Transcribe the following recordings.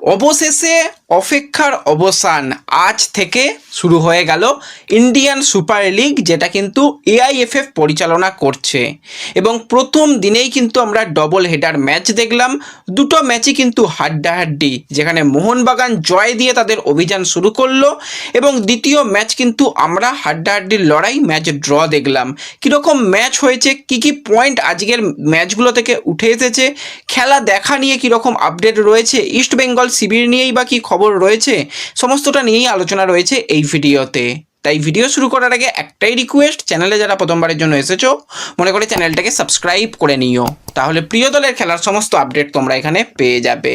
অবশেষে অপেক্ষার অবসান আজ থেকে শুরু হয়ে গেল ইন্ডিয়ান সুপার লিগ, যেটা কিন্তু এআইএফএফ পরিচালনা করছে এবং প্রথম দিনেই কিন্তু আমরা ডবল হেডার ম্যাচ দেখলাম। দুটো ম্যাচই কিন্তু হাড্ডাহাড্ডি, যেখানে মোহনবাগান জয় দিয়ে তাদের অভিযান শুরু করলো এবং দ্বিতীয় ম্যাচ কিন্তু আমরা হাড্ডাহাড্ডির লড়াই, ম্যাচ ড্র দেখলাম। কীরকম ম্যাচ হয়েছে, কী কী পয়েন্ট আজকের ম্যাচগুলো থেকে উঠে এসেছে, খেলা দেখা নিয়ে কীরকম আপডেট রয়েছে, ইস্ট বেঙ্গল শিবির নিয়েই বা কী খবর রয়েছে, সমস্তটা নিয়েই আলোচনা রয়েছে এই ভিডিওতে। তাই ভিডিও শুরু করার আগে একটাই রিকোয়েস্ট, চ্যানেলে যারা প্রথমবারের জন্য এসেছো মনে করে চ্যানেলটাকে সাবস্ক্রাইব করে নিও, তাহলে প্রিয় দলের খেলার সমস্ত আপডেট তোমরা এখানে পেয়ে যাবে।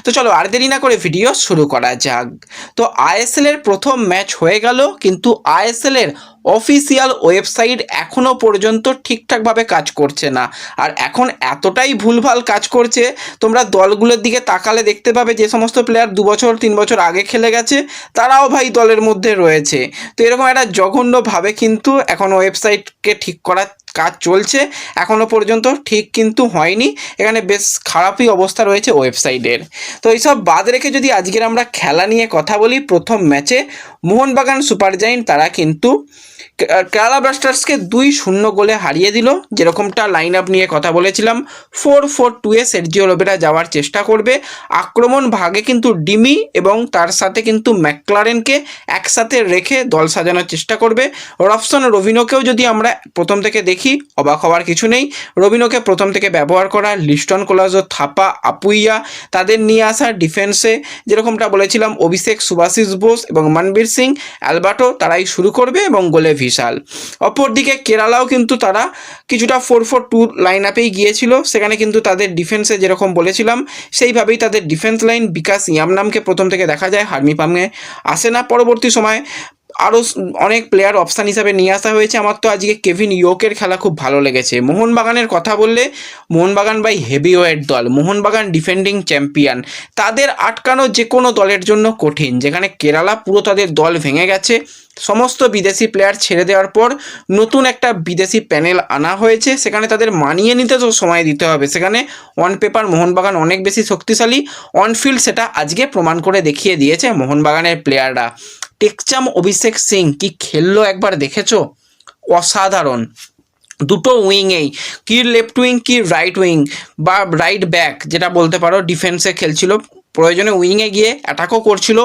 তো চলো আর দেরি না করে ভিডিও শুরু করা যাক। তো আইএসএলের প্রথম ম্যাচ হয়ে গেল, কিন্তু আইএসএলের অফিসিয়াল ওয়েবসাইট এখনও পর্যন্ত ঠিকঠাকভাবে কাজ করছে না। আর এখন এতটাই ভুলভাল কাজ করছে, তোমরা দলগুলোর দিকে তাকালে দেখতে পাবে যে সমস্ত প্লেয়ার 2 বছর 3 বছর আগে খেলে গেছে তারাও ভাই দলের মধ্যে রয়েছে। তো এরকম একটা জঘন্যভাবে কিন্তু এখন ওয়েবসাইটকে ঠিক করার কাজ চলছে, এখনও পর্যন্ত ঠিক কিন্তু হয়নি। এখানে বেশ খারাপই অবস্থা রয়েছে ওয়েবসাইটের। তো এইসব বাদ রেখে যদি আজকের আমরা খেলা নিয়ে কথা বলি, প্রথম ম্যাচে মোহনবাগান সুপার জায়েন্ট তারা কিন্তু কেরালা ব্লাস্টার্সকে 2-0 গোলে হারিয়ে দিল। যেরকমটা লাইন আপ নিয়ে কথা বলেছিলাম, 4-4-2-এ সের্জিও লোবেরা যাওয়ার চেষ্টা করবে। আক্রমণ ভাগে কিন্তু ডিমি এবং তার সাথে কিন্তু ম্যাকলারেনকে একসাথে রেখে দল সাজানোর চেষ্টা করবে। রবসন রবিনোকেও যদি আমরা প্রথম থেকে দেখি, অবাক হওয়ার কিছু নেই। রবিনোকে প্রথম থেকে ব্যবহার করা, লিস্টন কোলাজো, থাপা, আপুইয়া তাদের নিয়ে আসা ডিফেন্সে, যেরকমটা বলেছিলাম অভিষেক, সুভাশিস বোস এবং মনবীর সিং, অ্যালবার্টো তারাই শুরু করবে এবং গোলে ভিশাল। অপরদিকে কেরালাও কিন্তু তারা কিছুটা 4-4-2 লাইন আপেই গিয়েছিল, সেখানে কিন্তু তাদের ডিফেন্সে যেরকম বলেছিলাম সেইভাবেই তাদের ডিফেন্স লাইন। বিকাশ ইয়ামনামকে প্রথম থেকে দেখা যায়, হার্মি পামে আসে না। পরবর্তী সময় আরও অনেক প্লেয়ার অপশান হিসাবে নিয়ে আসা হয়েছে। আমার তো আজকে কেভিন ইয়োকের খেলা খুব ভালো লেগেছে। মোহনবাগানের কথা বললে, মোহনবাগান বাই হেভিওয়েট দল, মোহনবাগান ডিফেন্ডিং চ্যাম্পিয়ন, তাদের আটকানো যে কোনো দলের জন্য কঠিন। যেখানে কেরালা পুরো তাদের দল ভেঙে গেছে, সমস্ত বিদেশি প্লেয়ার ছেড়ে দেওয়ার পর নতুন একটা বিদেশি প্যানেল আনা হয়েছে, সেখানে তাদের মানিয়ে নিতে তো সময় দিতে হবে। সেখানে অন পেপার মোহনবাগান অনেক বেশি শক্তিশালী, অন ফিল্ড সেটা আজকে প্রমাণ করে দেখিয়ে দিয়েছে মোহনবাগানের প্লেয়াররা। টেকচাম অভিষেক সিং কি খেললো একবার দেখেছো? অসাধারণ। দুটো উইংয়েই, কি লেফট উইং কি রাইট উইং বা রাইট ব্যাক যেটা বলতে পারো, ডিফেন্সে খেলছিল, প্রয়োজনে উইংয়ে গিয়ে অ্যাটাকও করছিল।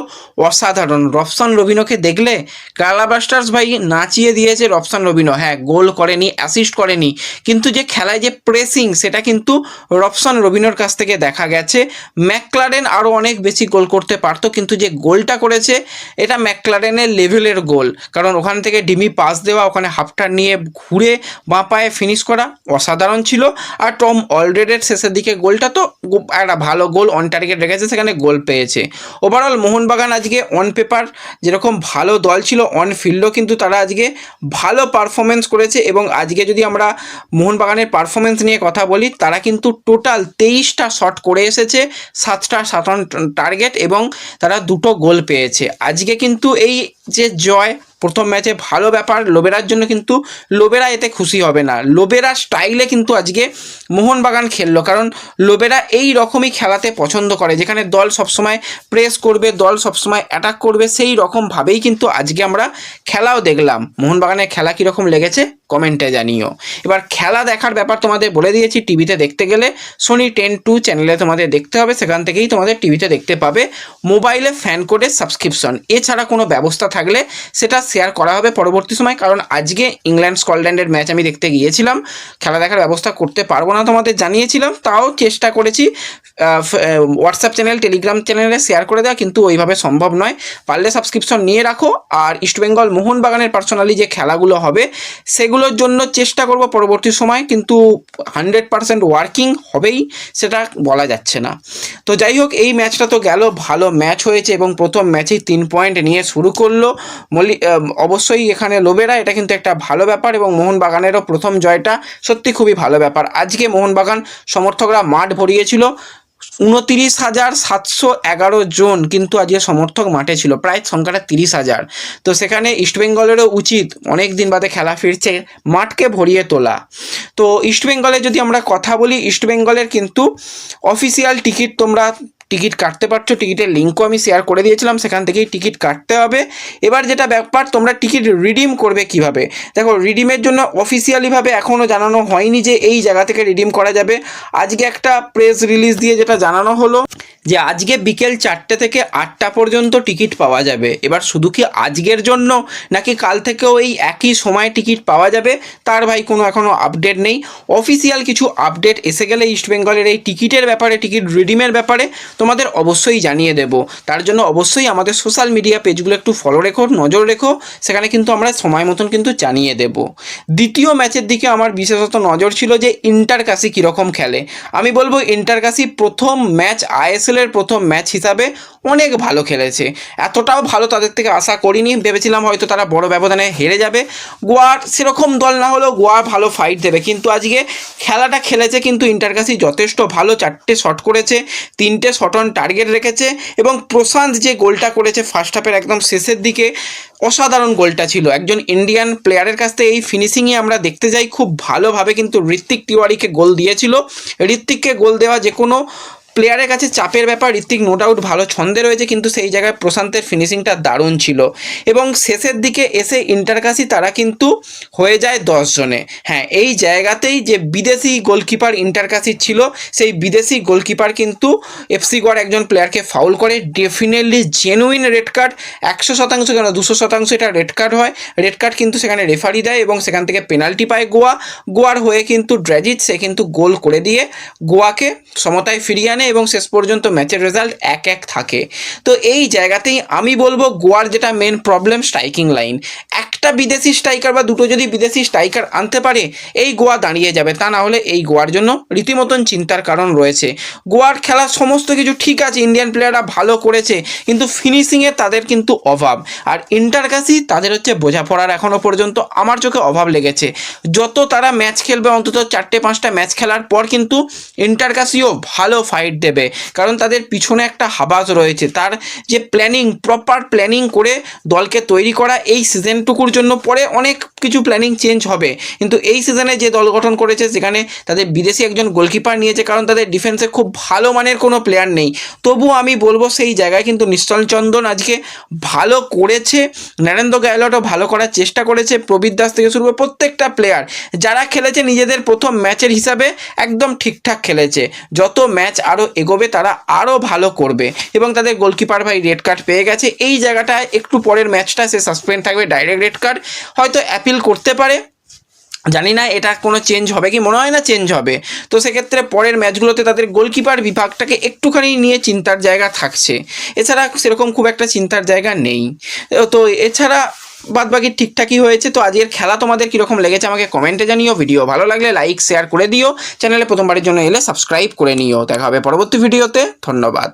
অসাধারণ। রবসন রবিনোকে দেখলে কেরালা ব্লাস্টার্স ভাই নাচিয়ে দিয়েছে। রবসন রবিনো হ্যাঁ গোল করেনি, অ্যাসিস্ট করেনি, কিন্তু যে খেলায় যে প্রেসিং সেটা কিন্তু রবসন রবিনোর কাছ থেকে দেখা গেছে। ম্যাকলারেন আরও অনেক বেশি গোল করতে পারতো, কিন্তু যে গোলটা করেছে এটা ম্যাকলারেনের লেভেলের গোল, কারণ ওখান থেকে ডিমি পাস দেওয়া, ওখানে হাফটার নিয়ে ঘুরে বাঁ পায়ে ফিনিশ করা অসাধারণ ছিল। আর টম অলরেডের শেষের দিকে গোলটা তো একটা ভালো গোল, অন টার্গেট রেখেছে, সেখানে গোল পেয়েছে। ওভারঅল মোহনবাগান আজকে অন পেপার যেরকম ভালো দল ছিল, অন ফিল্ডও কিন্তু তারা আজকে ভালো পারফরমেন্স করেছে। এবং আজকে যদি আমরা মোহনবাগানের পারফরমেন্স নিয়ে কথা বলি, তারা কিন্তু টোটাল 23টা শট করে এসেছে, 7টা টার্গেট এবং তারা 2টো গোল পেয়েছে। আজকে কিন্তু এই যে জয় প্রথম ম্যাচে ভালো ব্যাপার লোবেরার জন্য, কিন্তু লোবেরা এতে খুশি হবে না। লোবেরা স্টাইলে কিন্তু আজকে মোহনবাগান খেললো, কারণ লোবেরা এই রকমই খেলাতে পছন্দ করে, যেখানে দল সবসময় প্রেস করবে, দল সবসময় অ্যাটাক করবে, সেই রকমভাবেই কিন্তু আজকে আমরা খেলাও দেখলাম। মোহনবাগানের খেলা কীরকম লেগেছে কমেন্টে জানিও। এবার খেলা দেখার ব্যাপার তোমাদের বলে দিয়েছি। টিভিতে দেখতে গেলে সোনি 10-2 চ্যানেলে তোমাদের দেখতে হবে, সেখান থেকেই তোমাদের টিভিতে দেখতে পাবে। মোবাইলে ফ্যান কোডের সাবস্ক্রিপশন, এছাড়া কোনো ব্যবস্থা থাকলে সেটা শেয়ার করা হবে পরবর্তী সময়। কারণ আজকে ইংল্যান্ড স্কটল্যান্ডের ম্যাচ আমি দেখতে গিয়েছিলাম, খেলা দেখার ব্যবস্থা করতে পারবো না তোমাদের জানিয়েছিলাম, তাও চেষ্টা করেছি হোয়াটসঅ্যাপ চ্যানেল, টেলিগ্রাম চ্যানেলে শেয়ার করে দেওয়া, কিন্তু ওইভাবে সম্ভব নয়। পারলে সাবস্ক্রিপশন নিয়ে রাখো। আর ইস্টবেঙ্গল মোহনবাগানের পার্সোনালি যে খেলাগুলো হবে সেগুলোর জন্য চেষ্টা করব পরবর্তী সময়, কিন্তু 100% ওয়ার্কিং হবেই সেটা বলা যাচ্ছে না। তো যাই হোক, এই ম্যাচটা তো গেল, ভালো ম্যাচ হয়েছে এবং প্রথম ম্যাচেই 3 পয়েন্ট নিয়ে শুরু করলো অবশ্যই এখানে লোবেরা, এটা কিন্তু একটা ভালো ব্যাপার। এবং মোহনবাগানেরও প্রথম জয়টা সত্যি খুবই ভালো ব্যাপার। আজকে মোহনবাগান সমর্থকরা মাঠ ভরিয়েছিল, 29,711 জন কিন্তু আজকে সমর্থক মাঠে ছিল, প্রায় সংখ্যাটা 30,000। তো সেখানে ইস্টবেঙ্গলেরও উচিত, অনেক দিন বাদে খেলা ফিরছে, মাঠকে ভরিয়ে তোলা। তো ইস্টবেঙ্গলে যদি আমরা কথা বলি, ইস্টবেঙ্গলের কিন্তু অফিসিয়াল টিকিট তোমরা টিকিট কাটতে পারছো, টিকিটের লিঙ্কও আমি শেয়ার করে দিয়েছিলাম, সেখান থেকেই টিকিট কাটতে হবে। এবার যেটা ব্যাপার, তোমরা টিকিট রিডিম করবে কিভাবে। দেখো, রিডিমের জন্য অফিসিয়ালিভাবে এখনও জানানো হয়নি যে এই জায়গা থেকে রিডিম করা যাবে। আজকে একটা প্রেস রিলিজ দিয়ে যেটা জানানো হলো যে আজকে বিকেল 4টে থেকে 8টা পর্যন্ত টিকিট পাওয়া যাবে। এবার শুধু কি আজকের জন্য নাকি কাল থেকেও এই একই সময় টিকিট পাওয়া যাবে, তার ভাই কোনো এখনও আপডেট নেই। অফিসিয়াল কিছু আপডেট এসে গেলে ইস্টবেঙ্গলের এই টিকিটের ব্যাপারে, টিকিট রিডিমের ব্যাপারে তোমাদের অবশ্যই জানিয়ে দেব। তার জন্য অবশ্যই আমাদের সোশ্যাল মিডিয়া পেজগুলো একটু ফলো রেখো, নজর রেখো, সেখানে কিন্তু আমরা সময় মতন কিন্তু জানিয়ে দেব। দ্বিতীয় ম্যাচের দিকে আমার বিশেষত নজর ছিল যে ইন্টারকাশি কীরকম খেলে। আমি বলবো ইন্টারকাশি প্রথম ম্যাচ, আইএসএলের প্রথম ম্যাচ হিসাবে অনেক ভালো খেলেছে। এতটাও ভালো তাদের থেকে আশা করিনি, ভেবেছিলাম হয়তো তারা বড় ব্যবধানে হেরে যাবে। গোয়ার সেরকম দল না হলেও গোয়া ভালো ফাইট দেবে, কিন্তু আজকে খেলাটা খেলেছে কিন্তু ইন্টারকাশি যথেষ্ট ভালো। 4টে শট করেছে, 3টে শট অন টার্গেট রেখেছে, এবং প্রশান্ত যে গোলটা করেছে ফার্স্ট হাফের একদম শেষের দিকে, অসাধারণ গোলটা ছিল। একজন ইন্ডিয়ান প্লেয়ারের কাছ থেকে এই ফিনিশিংয়ে আমরা দেখতে যাই, খুব ভালোভাবে কিন্তু ঋত্বিক তিওয়ারিকে গোল দিয়েছিল। ঋত্বিককে গোল দেওয়া যে কোনো প্লেয়ারের কাছে চাপের ব্যাপার। ঋত্বিক নো ডাউট ভালো ছন্দে রয়েছে, কিন্তু সেই জায়গায় প্রশান্তের ফিনিশিংটা দারুণ ছিল। এবং শেষের দিকে এসে ইন্টারকাশি তারা কিন্তু হয়ে যায় 10 জনে। হ্যাঁ, এই জায়গাতেই যে বিদেশি গোলকিপার ইন্টারকাশির ছিল, সেই বিদেশি গোলকিপার কিন্তু এফসি গোয়ার একজন প্লেয়ারকে ফাউল করে। ডেফিনেটলি জেনুইন রেড কার্ড, 100% কেন 200% এটা রেড কার্ড হয়। রেড কার্ড কিন্তু সেখানে রেফারি দেয় এবং সেখান থেকে পেনাল্টি পায় গোয়া। গোয়ার হয়ে কিন্তু ড্র্যাজিচ সে কিন্তু গোল করে দিয়ে গোয়াকে সমতায় ফিরিয়ে আনে এবং শেষ পর্যন্ত ম্যাচের রেজাল্ট 1-1 থাকে। তো এই জায়গাতেই আমি বলবো গোয়ার যেটা মেন প্রবলেম, স্ট্রাইকিং লাইন। একটা বিদেশি স্ট্রাইকার বা দুটো যদি বিদেশি স্ট্রাইকার আনতে পারে, এই গোয়া দাঁড়িয়ে যাবে। তা না হলে এই গোয়ার জন্য রীতিমতন চিন্তার কারণ রয়েছে। গোয়ার খেলার সমস্ত কিছু ঠিক আছে, ইন্ডিয়ান প্লেয়াররা ভালো করেছে, কিন্তু ফিনিশিংয়ে তাদের কিন্তু অভাব। আর ইন্টারকাশি তাদের হচ্ছে বোঝাপড়ার এখনও পর্যন্ত আমার চোখে অভাব লেগেছে। যত তারা ম্যাচ খেলবে, অন্তত 4-5টা ম্যাচ খেলার পর কিন্তু ইন্টারকাশিও ভালো ফাইট দেবে, কারণ তাদের পিছনে একটা হাবাস রয়েছে। তার যে প্ল্যানিং, প্রপার প্ল্যানিং করে দলকে তৈরি করা এই সিজনটুকুর জন্য, পরে অনেক কিছু প্ল্যানিং চেঞ্জ হবে, কিন্তু এই সিজনে যে দল গঠন করেছে সেখানে তাদের বিদেশি একজন গোলকিপার নিয়েছে, কারণ তাদের ডিফেন্সে খুব ভালো মানের কোনো প্লেয়ার নেই। তবু আমি বলবো সেই জায়গায় কিন্তু নিশ্চল চন্দন আজকে ভালো করেছে, নরেন্দ্র গায়লটও ভালো করার চেষ্টা করেছে, প্রবীর দাস থেকে শুরু করে প্রত্যেকটা প্লেয়ার যারা খেলেছে নিজেদের প্রথম ম্যাচের হিসাবে একদম ঠিকঠাক খেলেছে। যত ম্যাচ আরও এগোবে তারা আরও ভালো করবে, এবং তাদের গোলকিপার ভাই রেড কার্ড পেয়ে গেছে। এই জায়গাটায় একটু পরের ম্যাচটা সে সাসপেন্ড থাকবে, ডাইরেক্ট রেড কার্ড, হয়তো অ্যাপিল করতে পারে, জানি না এটা কোনো চেঞ্জ হবে কি, মনে হয় না চেঞ্জ হবে। তো সেক্ষেত্রে পরের ম্যাচগুলোতে তাদের গোলকিপার বিভাগটাকে একটুখানি নিয়ে চিন্তার জায়গা থাকছে। এছাড়া সেরকম খুব একটা চিন্তার জায়গা নেই। তো এছাড়া বাদবাকি ঠিকঠাকই হয়েছে। তো আজকের খেলা তোমাদের কীরকম লেগেছে আমাকে কমেন্টে জানিও। ভিডিও ভালো লাগলে লাইক শেয়ার করে দিও, চ্যানেলে প্রথমবারের জন্য এলে সাবস্ক্রাইব করে নিও। দেখা হবে পরবর্তী ভিডিওতে। ধন্যবাদ।